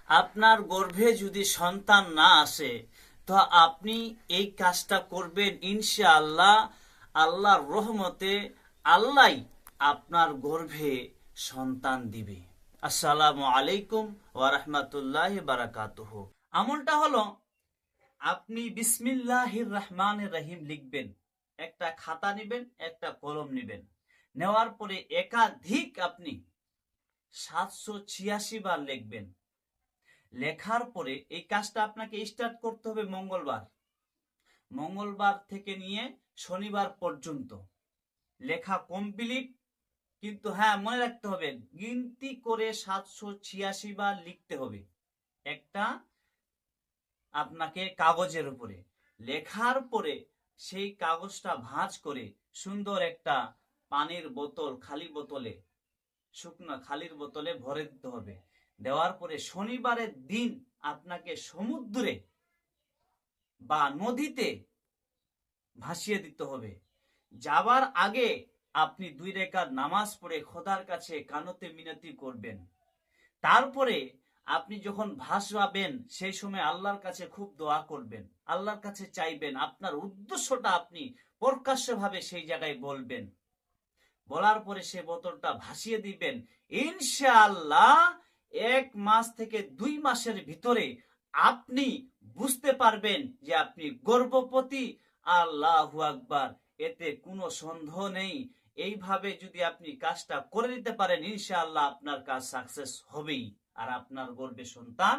আপনার গর্ভে যদি সন্তান না আসে, তো আপনি এই কাজটা করবেন ইনশাআল্লাহ। আল্লাহর রহমতে আল্লাহ আপনার গর্ভে সন্তান দিবে। আসসালামু আলাইকুম ওয়া রাহমাতুল্লাহি বারাকাতুহু। আমলটা হলো, আপনি বিসমিল্লাহির রহমানির রহিম লিখবেন। একটা খাতা নেবেন, একটা কলম নেবেন। নেওয়ার পরে একাধিক আপনি 786 বার লিখবেন। লেখার পরে এই কাজটা আপনাকে স্টার্ট করতে হবে মঙ্গলবার থেকে নিয়ে শনিবার পর্যন্ত লেখা কমপ্লিট। কিন্তু হ্যাঁ, মনে রাখতে হবে গিনতি করে 786 বার লিখতে হবে একটা আপনাকে কাগজের উপরে। লেখার পরে সেই কাগজটা ভাঁজ করে সুন্দর একটা পানির বোতল, খালি বোতলে, শুকনো খালির বোতলে ভরে দিতে হবে। দেওয়ার পরে শনিবারের দিন আপনাকে সমুদ্রে বা নদীতে ভাসিয়ে দিতে হবে। যাবার আগে আপনি 2 রাকাত নামাজ পড়ে খোদার কাছে কানতে মিনতি করবেন। তারপরে আপনি যখন ভাসাবেন সেই সময় আল্লাহর কাছে খুব দোয়া করবেন, আল্লাহর কাছে চাইবেন, আপনার উদ্দেশ্যটা আপনি প্রকাশ্যভাবে সেই জায়গায় বলবেন। বলার পরে সে বোতলটা ভাসিয়ে দিবেন। ইনশাআল্লাহ 1 মাস থেকে 2 মাসের ভিতরে আপনি বুঝতে পারবেন যে আপনি গর্ভবতী। আল্লাহু আকবার, এতে কোনো সন্দেহ নেই। এইভাবে যদি আপনি কাজটা করে নিতে পারেন, ইনশাআল্লাহ আপনার কাজ সাকসেস হবেই, আর আপনার গর্ভে সন্তান